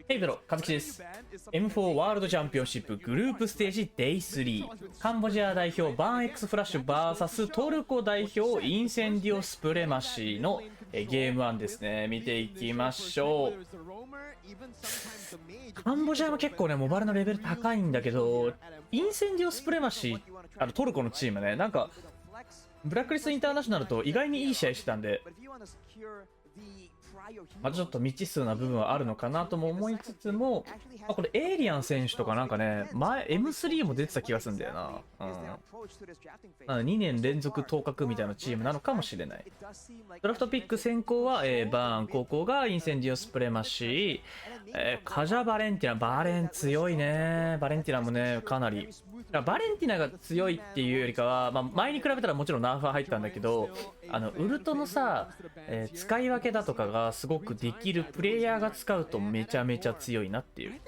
ヘイブロ、カズキです。M4 ワールドチャンピオンシップグループステージ Day3。カンボジア代表バーン X フラッシュ VS トルコ代表インセンディオスプレマシーのゲーム1ですね。見ていきましょう。カンボジアも結構ね、モバルのレベル高いんだけど、インセンディオスプレマシー、トルコのチームね、なんか、ブラックリストインターナショナルと意外にいい試合してたんで、まあ、ちょっと未知数な部分はあるのかなとも思いつつも、まあ、これエイリアン選手とかなんかね、前 M3 も出てた気がするんだよな。2年連続当確みたいなチームなのかもしれない。ドラフトピック先行は、バーン高校がインセンディオスプレマシー、カジャバレンティナ、バレン強いね。バレンティナもね、かなり。バレンティナが強いっていうよりかは、まあ、前に比べたらもちろんナーフは入ったんだけど、ウルトのさ、使い分けだとかがすごくできるプレイヤーが使うとめちゃめちゃ強いなっていう。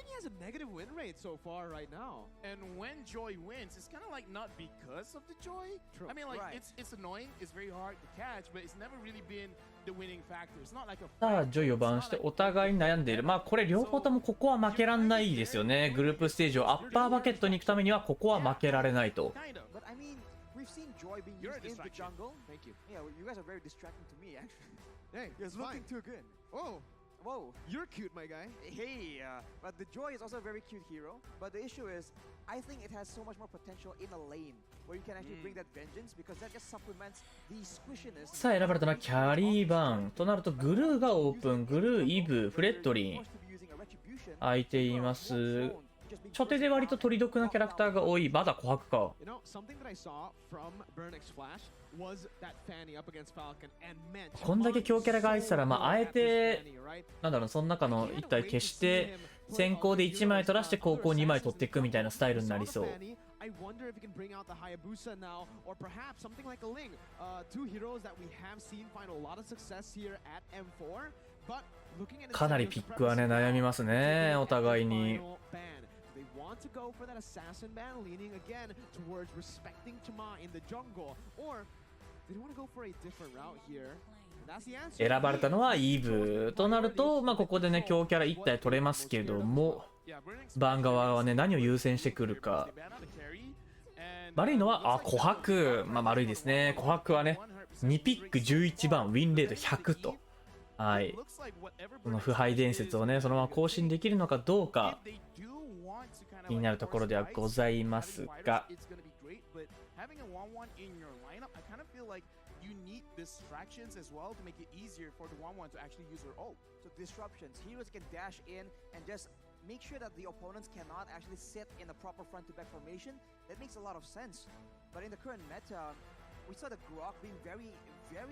さあ、ジョイをバンしてお互いに悩んでいる。まあこれ両方ともここは負けらんないですよね。グループステージをアッパーバケットに行くためにはここは負けられないと。We've seen Joy being used in the jungle. Thank you. Yeah, you guys are very distracting to me, actually. Hey, it's looking too good. Whoa, whoa, you're cute, my guy. Hey, but the Joy is also a very cute hero. But the issue is, I think it has so much more potential in a lane where you can actually bring that vengeance because that just supplements the squishiness. さあ選ばれたのはキャリーバーンとなるとグルーがオープン、グルー、イブ、フレットリン空いています。初手で割と取り得なキャラクターが多い。まだ琥珀か。こんだけ強キャラが入ってたら、まあ、あえて、なんだろう、その中の1体消して、先行で1枚取らして後攻2枚取っていくみたいなスタイルになりそう。かなりピックはね、悩みますね、お互いに。They want to go for that assassin ban, leaning again towards respecting Chama in the jungle, or they want to go for a different route here. 選ばれたのはイブとなると、まあ、ここでね強キャラ1体取れますけども、バン側はね何を優先してくるか。悪いのは琥珀、まあ悪いですね。琥珀はね2ピック11番ウィンレート100と、はい、この腐敗伝説をねそのまま更新できるのかどうか気になるところではございますが、make sure that the opponents cannot actually sit in a proper front to back formation. That makes a lot of sense. But in the current meta, we saw the Grok being very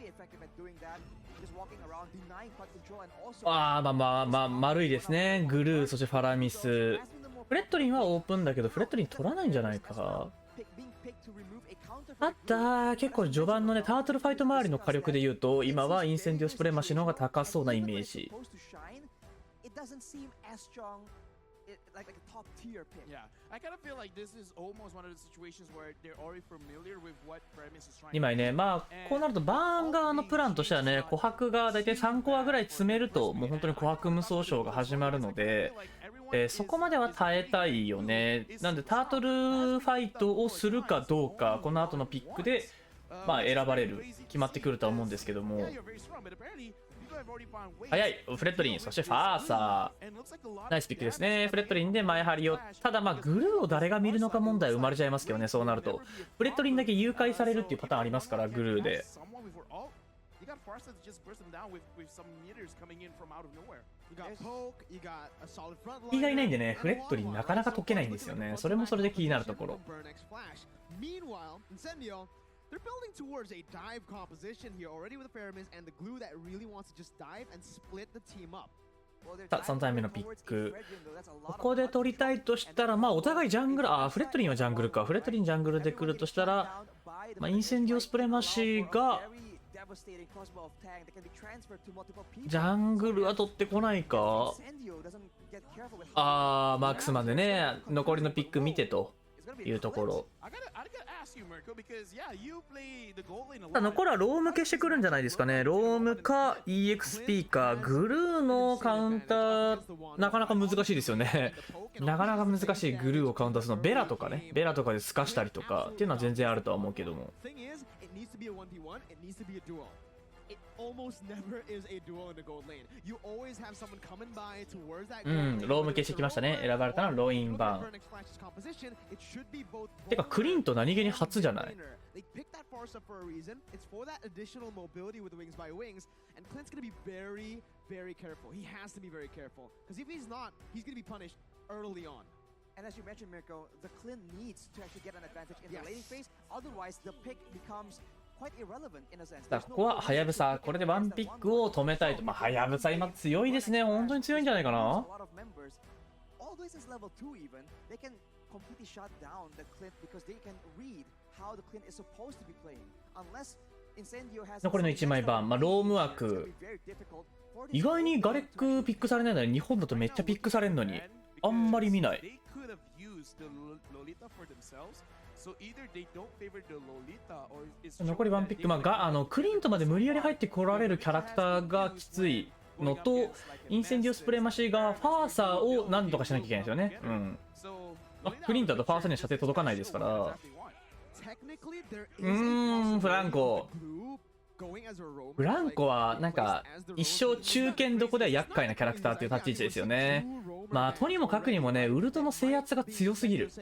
effective at doing that. Just walking around, denying cut control and also. まあ丸いですね。グルー、そしてファラミス。フレットリンはオープンだけど、フレットリン取らないんじゃないか。あった結構序盤のねタートルファイト周りの火力で言うと今はインセンディオスプレマシの方が高そうなイメージ。Like a top tier pick. Yeah, I kind of feel like this is almost one of the situations where they're already familiar with what Premise is trying. 2枚ね、まあこうなるとバーン側のプランとしてはね、琥珀がだいたい3コアぐらい詰めるともう本当に琥珀無双ショーが始まるので、そこまでは耐えたいよね。なんでタートルファイトをするかどうか、この後のピックでまあ選ばれる決まってくるとは思うんですけども。早いフレットリン、そしてファーサー、ナイスピックですね。フレットリンで前張りを、ただまあグルーを誰が見るのか問題生まれちゃいますけどね。そうなるとフレットリンだけ誘拐されるっていうパターンありますから、グルーで気がいないんでね、フレットリンなかなか解けないんですよね。それもそれで気になるところ。They're building towards a dive composition here already with the Pyraminx and the glue that really wants to just dive and split the team up. 3体目のピック、ここで取りたいとしたら、まあお互いジャングル、フレットリンはジャングルか。フレットリンジャングルで来るとしたら、まあ、インセンディオスプレマシーがジャングルは取ってこないか。マークスマンでね残りのピック見てというところ。you, Mirko, because yeah, you play the gold lane a ただ lot. 残るはローム消してくるんじゃないですかね。ロームか EXP か。グルーのカウンター、なかなか難しいですよね。なかなか難しいグルーをカウンターするの。ベラとかね。ベラとかで透かしたりとかっていうのは全然あるとは思うけども。 Thing is, it needs to be a 1v1, it needs to be a duo. It almost never is a duo in the gold lane. You always have someone coming by towards that う gold ん、 lane. ローム消してきましたね。選ばれたのはロインバーン。 てかクリント何気に初じゃない？ They picked that Force up for a reason. It's for that additional mobility with wings by wings. And Clint's gonna be very, very careful. He has to be very careful. Because if he's not, he's gonna be punished early on. And as you mentioned, Mirko, the Clint needs to actually get an advantage in the laning phase. Otherwise, the pick becomes quite irrelevant in a sense. だからここはハヤブサ、これでワンピックを止めたいと。まあ、ハヤブサ今強いですね。本当に強いんじゃないかな。 All this is level 2 even. They can completely shut down the Clint because they can read how the Clint is supposed to be playing. Unless Incendio has 残りの1枚バーン、まあ、ローム枠。意外にガレックピックされないのに、日本だとめっちゃピックされるのに、あんまり見ない。 They could have used the Lolita for themselves. So either they don't favor the Lolita or it's 残りワンピック、まあ、クリントまで無理やり入ってこられるキャラクターがきついのと、インセンディオスプレマシーがファーサーを何とかしなきゃいけないんですよね。うん。まあ、クリントだとファーサーには射程届かないですから。フランコ。フランコはなんか一生中堅どこでは厄介なキャラクターっていう立ち位置ですよね。まあとにもかくにもね、ウルトの制圧が強すぎる。さ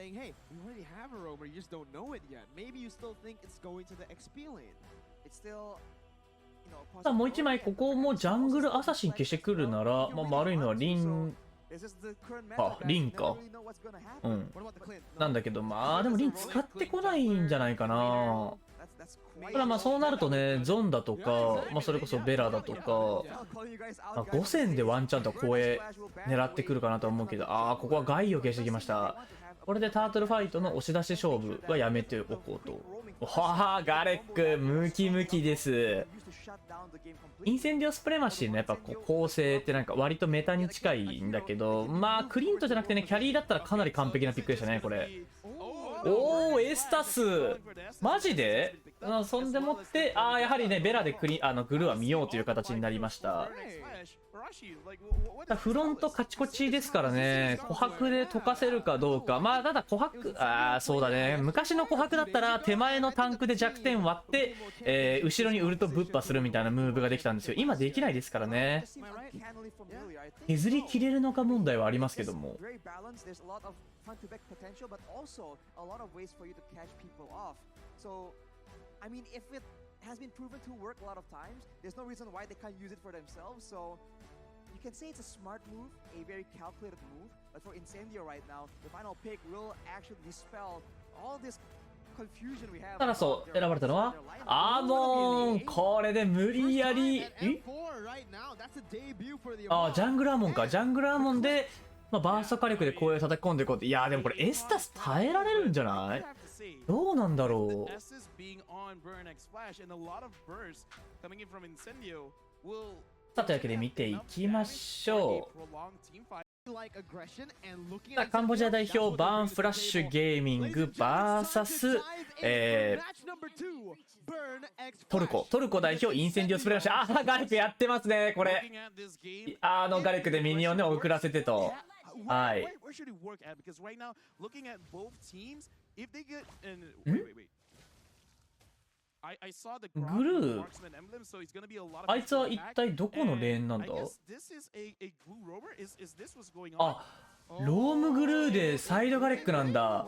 あもう一枚ここもジャングルアサシン消してくるなら、まあ、悪いのはリン、あ、リンか。うん。なんだけど、まあでもリン使ってこないんじゃないかな。ただまあそうなるとね、ゾンだとか、まあ、それこそベラだとか、まあ、5戦でワンチャンと声狙ってくるかなと思うけど、ああ、ここはガイを消してきました。これでタートルファイトの押し出し勝負はやめておこうと。わあ、ガレック、ムキムキです。インセンディオスプレマシーのやっぱこう構成ってなんか割とメタに近いんだけど、まあクリントじゃなくてね、キャリーだったらかなり完璧なピックでしたね、これ。おお、エスタスマジで、そんでもって、ああ、やはりね、ベラでグルーは見ようという形になりました。フロントカチコチですからね、琥珀で溶かせるかどうか。まあ、ただ琥珀、ああ、そうだね。昔の琥珀だったら手前のタンクで弱点割って、後ろにウルトぶっ破するみたいなムーブができたんですよ。今できないですからね。削り切れるのか問題はありますけども。has been proven to work a lot of times. There's no reason why they can't use it for themselves. So you can say it's a smart move, a very calculated move. But for Incendio right now, the final pick will actually dispel all this confusion we have. ただそう、選ばれたのはアーモン。これで無理やり、あ、ジャングルアーモンか。ジャングルアーモンで、まあ、バースト火力で声を叩き込んでいこうって。いやーでもこれエスタス耐えられるんじゃない？どうなんだろう。さあというわけで見ていきましょう。さあカンボジア代表バーンフラッシュゲーミング VS、トルコ代表インセンディオスプレマシー。ああ、ガレックやってますね、これ。ガレックでミニオンね、遅らせてと。はい。グルー、あいつは一体どこのレーンなんだ？あ、ロームグルーでサイドガレックなんだ。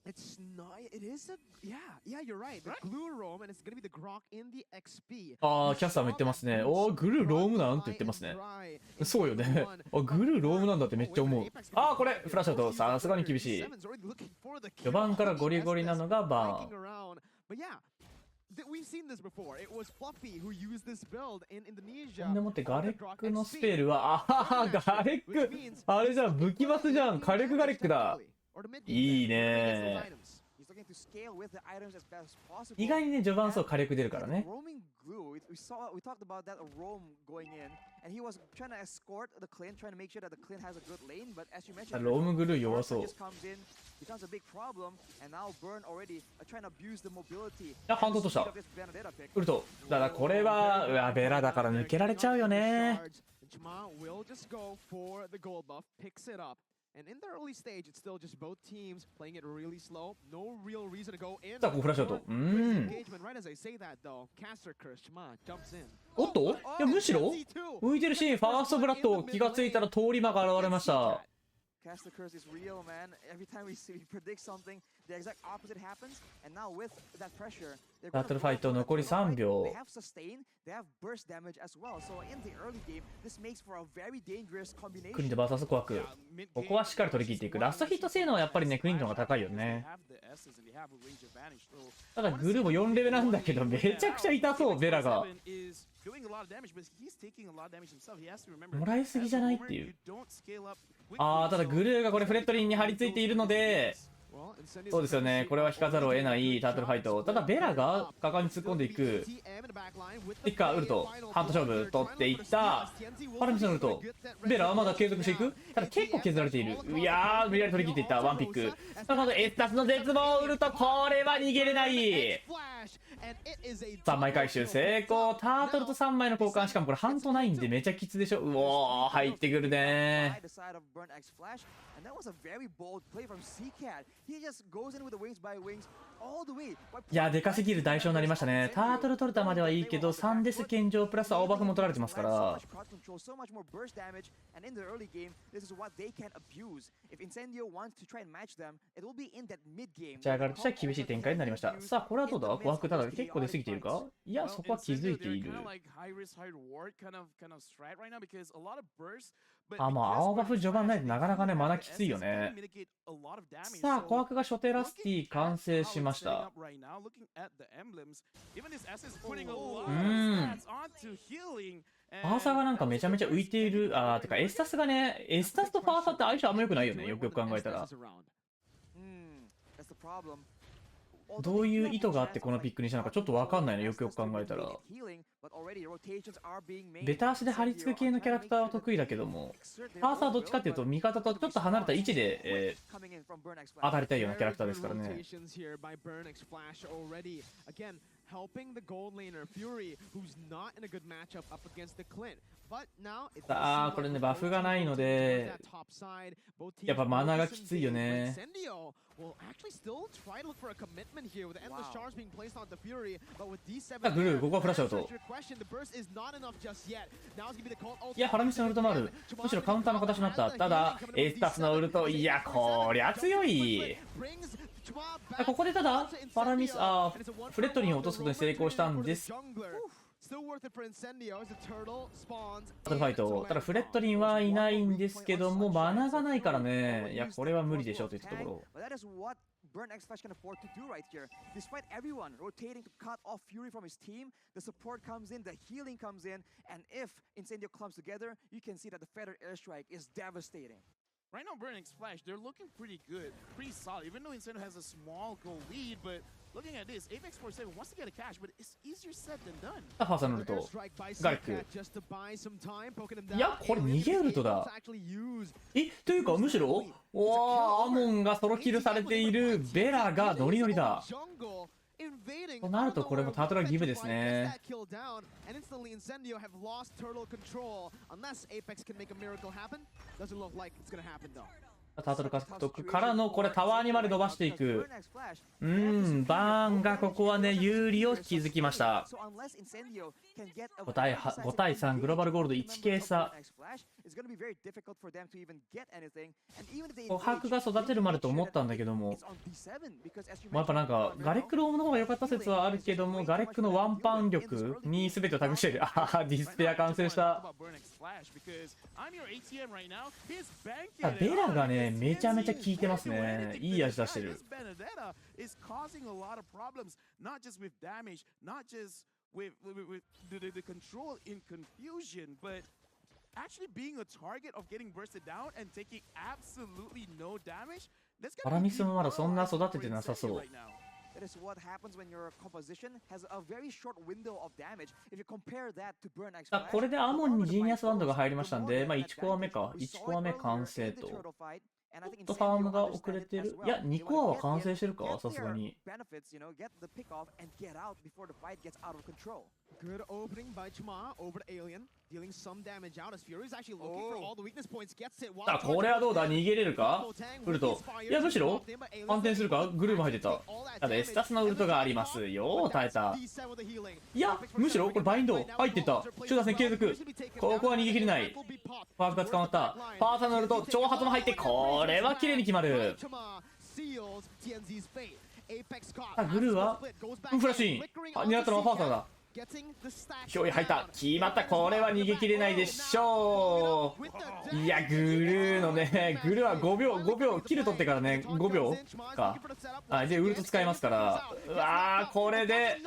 It's not. It is a. Yeah, you're right. The glue roam, and it's gonna be the Grok in the XP. ああ、キャスターも言ってますね。おー、グルーロームなんって言ってますね。そうよね。あ、グルーロームなんだってめっちゃ思う。ああ、これフラッシュだとさすがに厳しい。序盤からゴリゴリなのがバーン。We've seen this before. It was Fluffy who used this build in Indonesia. ほんでもってガレックのスペルは、ああ、ガレック、あれじゃん、武器バスじゃん。火力ガレックだ。いいね。looking to scale with the items as best as possible. 意外にね、序盤そう火力出るからね。 Roaming glue, we talked about that roam going in, and he was trying to escort the Clint, trying to make sure that the Clint has a good lane. But as you mentioned, ロームグルー弱 Burn そう。 just comes in, becomes a big problem, and now Burn already trying to abuse the mobility. あ、ハンドとした。 of this Benedetta pick. ウルト。だからこれは、うわ、ベラだから抜けられちゃうよね。 Jamal will just go for the gold buff, picks it up. And in the early stage, it's still just both teams playing it really slow. No real reason to go in. さあ、ここフラッシュアウト。Engagement, right as I say that though, Caster Curse, Jamal jumps in. おっといや、むしろ浮いてるし、ファーストブラッド気がついたら通り魔が現れました。 Cast the curse is real, man. Every time we predict something, the exact opposite happens. And now with that pressure, they're バトルファイト残り3秒。 They have sustain, they have burst damage as well. So in the early game, this makes for a very dangerous クリン combination. ト VS コアク。ここはしっかり取り切っていく。ラストヒット性能はやっぱりね、クリントンが高いよね。ただグルーも4レベルなんだけど、めちゃくちゃ痛そう、ベラが。もらいすぎじゃないっていう。ただグルーがこれフレットリンに張り付いているので、そうですよね、これは引かざるを得ないタートルファイト。ただベラが果敢に突っ込んでいく。ティッカー、ウルト、ハント勝負取っていった。パラミスのウルト、ベラはまだ継続していく。ただ結構削られている。いやー、無理やり取り切っていった。ワンピック。なのでエスタスの絶望、ウルト、これは逃げれない。3枚回収成功。タートルと3枚の交換、しかもこれハントないんでめちゃきつでしょ。うおー、入ってくるね。 And that was a very bold play from CCAT. He just goes in with the wings by wings all the way. いや、でかすぎる代償になりましたね。タートル取れたまではいいけど、3デス献上プラス青バフも取られてますから。 So much more burst damage, and in the early game, this is what they can abuse. If Incendio wants to try and match them, it will be in that mid game. ジャガルとしては厳しい展開になりました。さあ、これはどうだ？琥珀ただ結構出過ぎているか？いや、そこは気づいている。あ、まあ、青バフ序盤ないとなかなかね、まだきついよね。さあ、琥珀が初手ラスティ完成しました。ファーサーがなんかめちゃめちゃ浮いている。てかエスタスがね、エスタスとファーサーって相性あんま良くないよね。よくよく考えたら。どういう意図があってこのピックにしたのかちょっとわかんないね。よくよく考えたら。ベタ足で張り付く系のキャラクターは得意だけども、ファーサーはどっちかっていうと味方とちょっと離れた位置で、当たりたいようなキャラクターですからね。helping the gold laner Fury, who's not in a good matchup up against the Clint. But now it's これねバフがないので、やっぱマナがきついよね。will actually still try to look for a commitment here with the endless charms being placed on the Fury, but with D7 グルー、ここはフラッシュアウト。いや、ハラミスのウルトもある。むしろカウンターの形になった。ただ、エスタスのウルト、いや、こりゃ強い。ここでただ、フレットリンを落とすことに成功したんです。バトルファイト。ただフレットリンはいないんですけども、マナがないからね。いや、これは無理でしょうといったところ。Burn X Flash can afford to do right here. Despite everyone rotating to cut off Fury from his team, the support comes in, the healing comes in, and if Incendio clumps together, you can see that the Feathered Airstrike is devastating. Right now, Burn X Flash, they're looking pretty good, pretty solid, even though Incendio has a small goal lead, but looking at this, Apex 47 wants to get a cash, but it's easier said than done. ファーサーのウルト、ガレック。いや、これ逃げウルトだ。というか、むしろ、アモンがソロキルされているベラがノリノリだ。となるとこれもタートルギブですね。タートル獲得からのこれタワーにまで伸ばしていく。バーンがここはね有利を築きました。5対3グローバルゴールド1ケー差。ハークが育てるまでと思ったんだけども、やっぱなんかガレックロームの方が良かった説はあるけども、ガレックのワンパン力に全てを託している。ディスペア完成した。ベラがねめちゃめちゃ効いてますね。いい味出してる。with the control in confusion, but actually being a target of getting bursted down and taking absolutely no damage, パラミスもまだそんな育ててなさそう。 That is what happens when your composition has a very short window of damage. If you compare that to Burn X Flash, これでアモンにジーニアスバンドが入りましたんで、まあ1コア目か。1コア目完成と。ちょっとファームが遅れてる。いや、2コアは完成してるかさすがに。Good opening by Chma over to Alien, dealing some damage out as Fury is actually looking for all the weakness points, gets it. さあ、これはどうだ逃げれるかウルト。いや、むしろ反転するかグルーも入ってた。ただ、エスタスのウルトがありますよ。耐えた。いや、むしろこれバインド入ってた。集団戦継続。ここは逃げ切れない。パークが捕まった。パーサーのウルト、挑発も入って、これは綺麗に決まる。さあ、グルーはフラッシュイン。狙ったのはパーサーだ。憑依入った。決まった。これは逃げ切れないでしょう。いや、グルーのね、グルーは5秒、キル取ってからね、5秒か。で、ウルト使いますから。うわー、これで、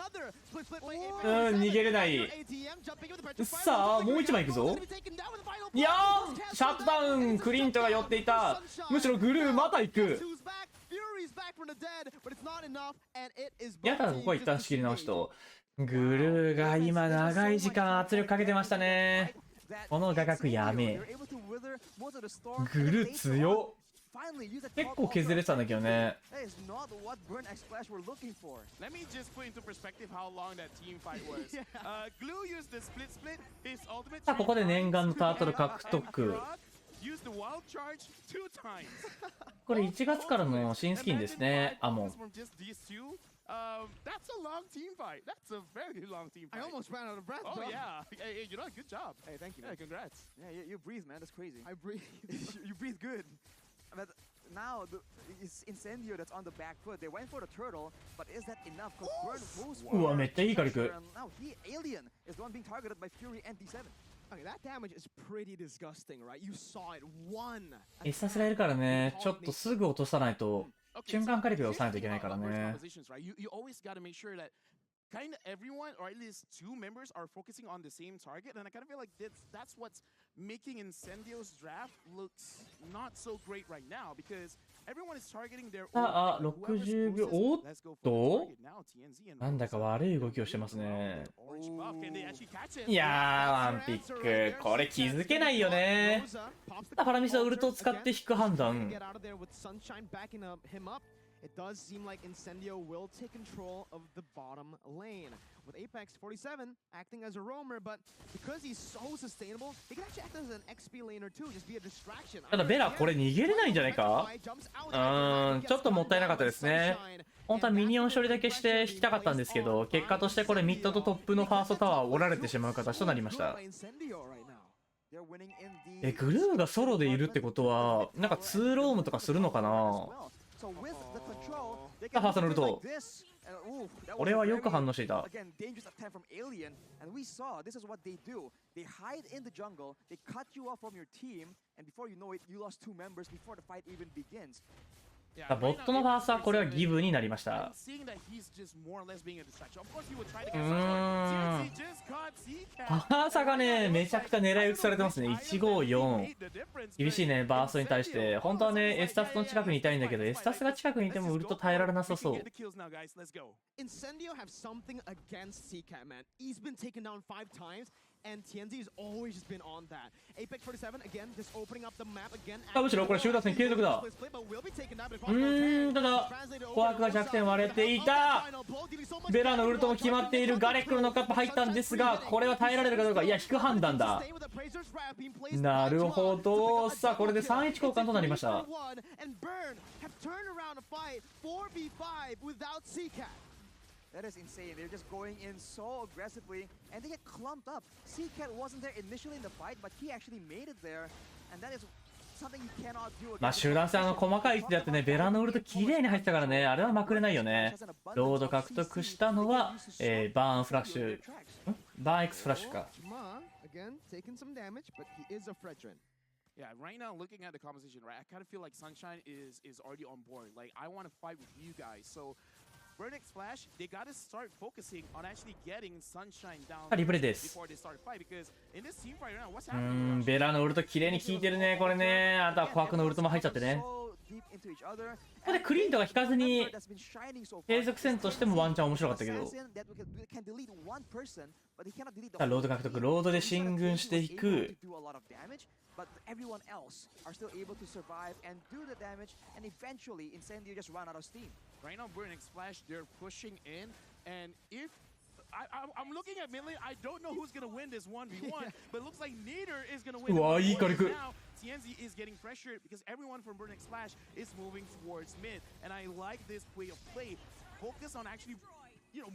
逃げれない。さあ、もう1枚いくぞ。いやー、シャットダウン、クリントが寄っていた。むしろグルーまた行く。いや、ただここは一旦仕切り直しと。グルーが今長い時間圧力かけてましたね。この画角やめ。グルー強っ。結構削れてたんだけどね。さあ、ここで念願のタートル獲得。これ1月からの新スキンですね、アモン。That's a long team fight. That's a very long team fight. I almost ran out of breath. Oh bro. yeah. Hey, you know, good job. Hey, thank you. Yeah, congrats. Yeah, you breathe, man. That's crazy. I breathe. You breathe good. But now it's Incendio that's on the back foot. They went for the turtle, but is that enough? Because Burn goes for うわ、めっちゃいい火力。 now Alien is the one being targeted by Fury and D7. Okay, that damage is pretty disgusting, right? You saw it. One. エスタスがいるからね、ちょっとすぐ落とさないと。瞬間火力で押さないといけないからね。You always got to make sure that kind of everyone, or at least two members, are focusing on the same target, and I kind of feel like that's what's making Incendio's draft looks not so great right now because everyone is targeting their さあ、60秒。おっとなんだか悪い動きをしてますね。いやー、ワンピック。これ気づけないよね。パラミスはウルトを使って引く判断。It does seem like Incendio will take control of the bottom lane, with Apex 47 acting as a roamer, but because he's so sustainable, he can actually act as an XP laner too, just be a distraction. ただベラこれ逃げれないんじゃないか。ちょっともったいなかったですね。本当はミニオン処理だけして引きたかったんですけど、結果としてこれミッドとトップのファーストタワーを折られてしまう形となりました。グルーがソロでいるってことはなんか2ロームとかするのかな。ファーストのウルト。俺はよく反応していた。ボットのファーストはこれはギブになりました。ファーサがね、めちゃくちゃ狙い撃ちされてますね。154。厳しいね、バーストに対して。本当はね、エスタスの近くにいたいんだけど、エスタスが近くにいてもウルト耐えられなさそう。And TNZ has always just been on that. Apex 47 again, just opening up the map again. むしろこれ集団戦継続だ。ただ、コアクが弱点割れていた。ベラのウルトも決まっている。ガレックのノックアップ入ったんですが、これは耐えられるかどうか。いや、引く判断だ。なるほど。さあ、これで3-1交換となりました。That is insane. They're just going in so aggressively, and they get clumped up. Seacat wasn't there initially in the fight, but he actually made it there, and that is something you cannot do. まあ集団戦細かい位置でやってね、ベラのウルト綺麗に入ってたからね、あれはまくれないよね。ロード獲得したのは、バーンフラッシュ、バーン X フラッシュか。Again, taking some damage, but he is a Fredrin. Yeah, right now looking at the conversation, right, I kind of feel like Sunshine is already on board. Like I want to fight with you guys, so. Burn X Flash, they gotta start focusing on actually getting Sunshine down リプレイです。before they start fight because in this team fight right now, what's happening? ベラのウルト綺麗に効いてるね、これね。あとはコアクのウルトも入っちゃってね。こでクリントが引かずに継続戦としてもワンチャン面白かったけど、さあロード獲得、ロードで進軍していく。But everyone else are still able to survive and do the damage, and eventually Incendio just run out of steam. Right now, Burn X Flash, they're pushing in, and if I'm looking at mid lane, I don't know who's gonna win this 1v1, but it looks like Nader is gonna win. Wow, it. good. Now, TNZ is getting pressured because everyone from Burn X Flash is moving towards mid, and I like this way of play. Focus on actually,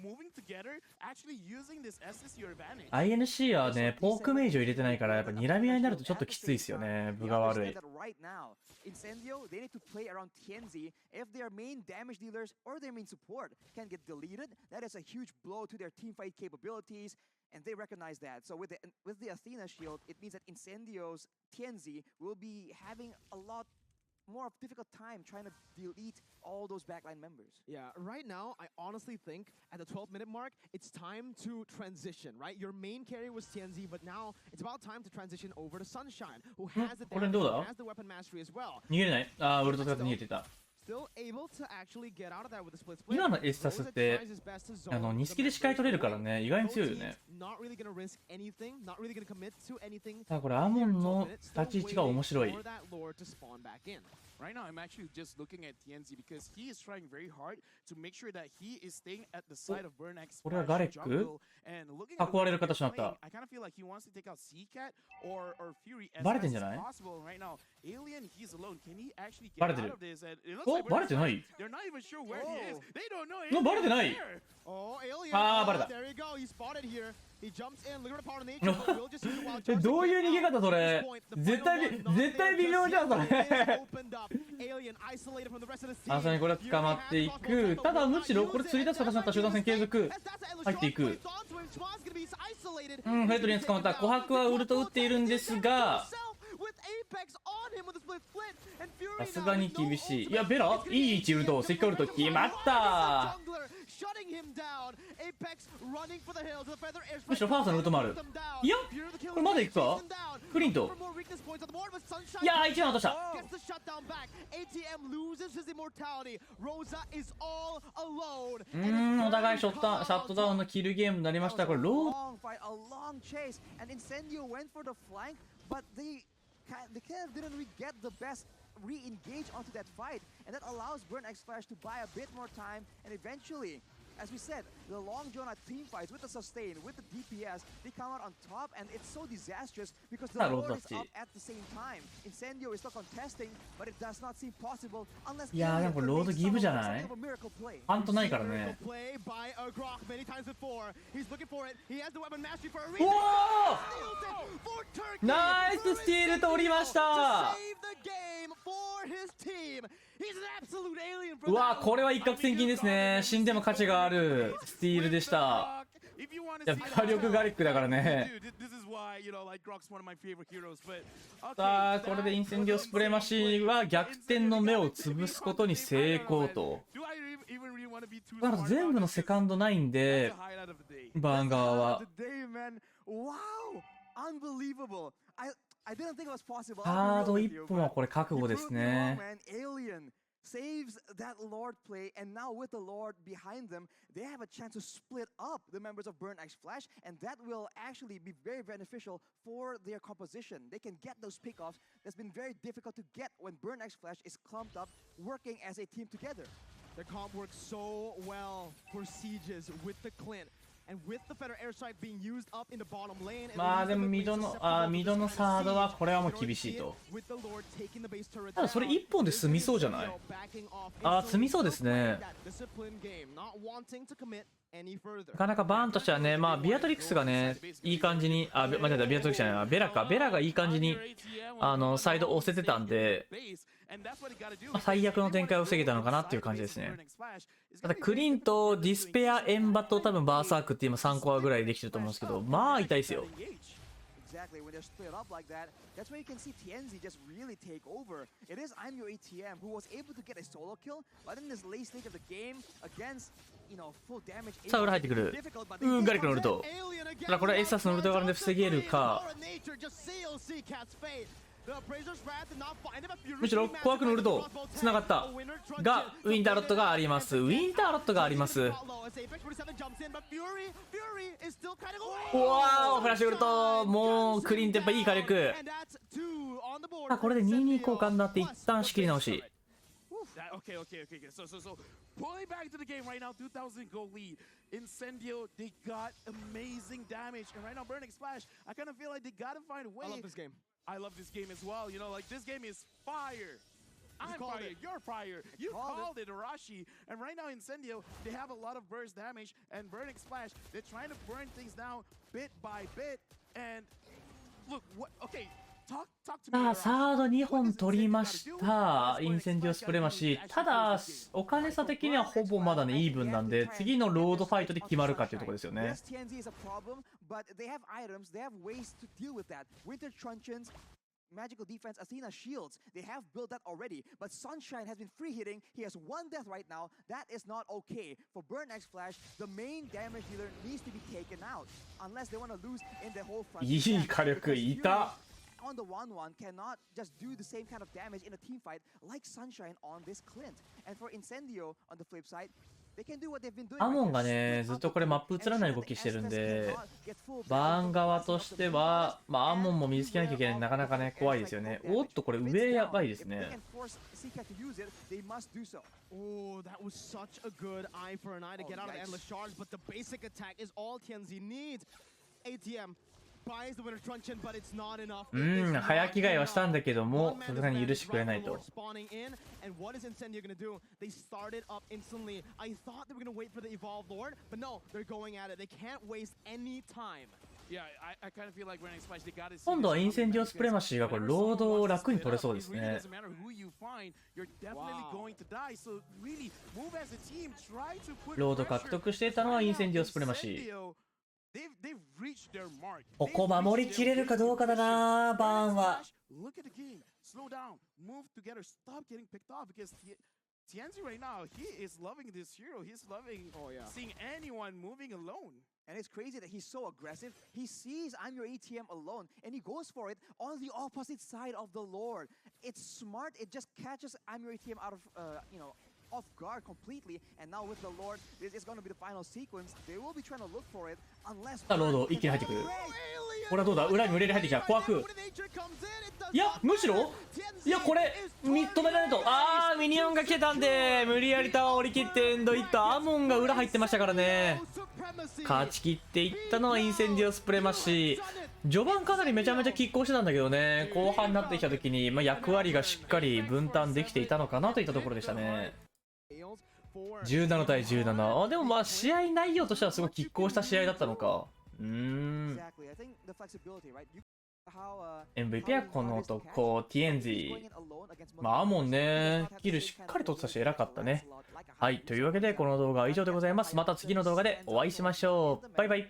moving together, actually using this S as your advantage. INC はね、ポークメイジを入れてないから、やっぱ睨み合いになるとちょっときついですよね、分が悪い。Incendio, they need to play around TNZ. If their main damage dealers or their main support can get deleted, that is a huge blow to their teamfight capabilities, and they recognize that. So with the Athena shield, it means that Incendio's TNZ will be having a lot more of difficult time trying to delete all those backline members. Yeah, right now, I honestly think at the 12-minute mark, it's time to transition, right? Your main carry was TNZ, but now it's about time to transition over to Sunshine, who has the damage, who has the weapon mastery as well. 逃げれない。ああ、ウルト使って逃げてた。Still able to actually get out of that with the split split. 今のエスタスって、2スキで視界取れるからね、意外に強いよね。Not really gonna risk anything, not really gonna commit to anything. だからこれアモンの立ち位置が面白い。Right now, I'm actually just looking at TNZ because he is trying very hard to make sure that he is staying at the side of Burn X Flash jungle and looking at the playing. I kind of feel like he wants to take out Seacat or Fury as fast as possible. Right now, Alien, he's alone. Can he actually get out of this? And it looks like they're not even sure where he is. They don't know. Oh, Alien! There you go. He's spotted here. He jumps in. Look at the power of nature. We'll just use the wild charge. どういう逃げ方それ？絶対微妙じゃんそれ。あそこにこれ捕まっていく。ただむしろこれ釣り出す形になったら集団戦継続入っていく。フェイトリーに捕まった。琥珀はウルト打っているんですが。さすがに厳しい。いやベラいい位置ウルト石化ウルト決まった。むしろファーストのウルトもある。いやこれまだいくか。クリントいやー1番落とした。お互いシャットダウンのキルゲームになりました。これローThey kind of didn't really get the best re-engage onto that fight, and that allows Burn X Flash to buy a bit more time, and eventually, as we said, the long drawn out team fights with the sustain, with the DPS, they come out on top, and it's so disastrous because the Lord is up at the same time. Incendio is still contesting, but it does not seem possible unless いやーでもこれロードギブじゃない？パントないからね。おお！ナイススティール取りました。うわこれは一攫千金ですね。死んでも価値があるスティールでした。いや火力ガリックだからね。さあこれでインセンディオスプレマシーは逆転の目を潰すことに成功と。だから全部のセカンドないんでバーン側は。ハード1本はこれ覚悟ですね。saves that Lord play, and now with the Lord behind them, they have a chance to split up the members of Burn X Flash, and that will actually be very beneficial for their composition. They can get those pickoffs that's been very difficult to get when Burn X Flash is clumped up, working as a team together. The comp works so well for sieges with the Clint. And with the Feather Airstrike being used up in the bottom lane, まあでもミドのサードはこれはもう厳しいと。ただそれ1本で済みそうじゃない？ああ済みそうですね。なかなかバーンとしてはね、まあビアトリックスがねいい感じに間違えたビアトリックスじゃないベラがいい感じにサイド押せてたんで、まあ、最悪の展開を防げたのかなっていう感じですね。ただクリンとディスペアエンバと多分バーサークって今3コアぐらいできてると思うんですけど、まあ痛いですよ。Exactly, when they're split up like that, that's where you can see TNZ just really take over. It is I'm Your ATM who was able to get a solo kill, but in this late stage of the game against, full damage. さあ裏入ってくる。ガリックのウルト。ただこれはエッサスのウルトがあるんで防げるか。むしろ琥珀のウルト繋がったがウィンターロットがあります。ウィンターロットがあります。うわー、フラッシュウルト、もうクリーンテンパいい火力。これで2-2交換になって一旦仕切り直し。Okay. So pulling back to the game right now, 2,000 goal lead. Incendio, they got amazing damage, and right now Burning Splash, I kind of feel like they gotta find a way. I love this game. I love this game as well. You know, like this game is fire. I'm fire. You're fire. You called it, Arashi. And right now, Incendio, they have a lot of burst damage, and Burning Splash, they're trying to burn things down bit by bit. And look, what? Okay. さあ、サード2本取りました。インセンディオスプレマシー。ただ、お金差的にはほぼまだね、イーブンなんで、次のロードファイトで決まるかっていうところですよね。Magical defense, Athena shields. They have built that already, but Sunshine has been free hitting. He has one death right now. That is not okay. For Burn X Flash, the main damage dealer needs to be taken out unless they want to lose in the whole front. いい火力いた。On the 1-1 cannot just do the same kind of damage in a team fight like Sunshine on this Clint. And for Incendio on the flip side, they can do what they've been doing. アモンがね、ずっとこれマップ映らない動きしてるんで、バーン側としては、アモンも水つけなきゃいけないんでなかなかね、怖いですよね。おっと、これ上やばいですね。Oh, that was such a good eye for an eye to get out of the endless charge, but the basic attack is all TNZ needs. ATM buys the winner truncheon, but it's not enough. 早着替えはしたんだけども、さすがに許してくれないと。And what is Incendio gonna do? They started up instantly. I thought they were gonna wait for the Evolved Lord, but no, they're going at it. They can't waste any time. Yeah, I kind of feel like Burning Splash, they gotta see. 今度はインセンディオスプレマシーがこれロードを楽に取れそうですね。It doesn't matter who you find, you're definitely going to die. So really, move as a team, try to put ロード獲得していたのはインセンディオスプレマシー。They've reached their mark. ここ守りきれるかどうかだな、バーンは。Look at the game. Slow down. Move together. Stop getting picked off because TNZ right now, he is loving this hero. He's loving seeing anyone moving alone. And it's crazy that he's so aggressive. He sees I'm your ATM alone, and he goes for it on the opposite side of the Lord. It's smart. It just catches I'm your ATM out of, off guard completely. And now with the Lord, this is going to be the final sequence. They will be trying to look for it unless. ロード一気に入ってくる。これはどうだ、裏に無理やり入ってきた。怖く。いや、むしろいや、これ、止められると。ミニオンが来てたんで、無理やり倒り切ってエンドいった。アモンが裏入ってましたからね。勝ち切っていったのはインセンディオスプレマシー。序盤かなりめちゃめちゃ拮抗してたんだけどね、後半になってきた時に、役割がしっかり分担できていたのかなといったところでしたね。17対17。でも試合内容としてはすごい拮抗した試合だったのか。MVP はこの男、TNZ。アモンね、キルしっかり取ってたし偉かったね。はい、というわけでこの動画は以上でございます。また次の動画でお会いしましょう。バイバイ。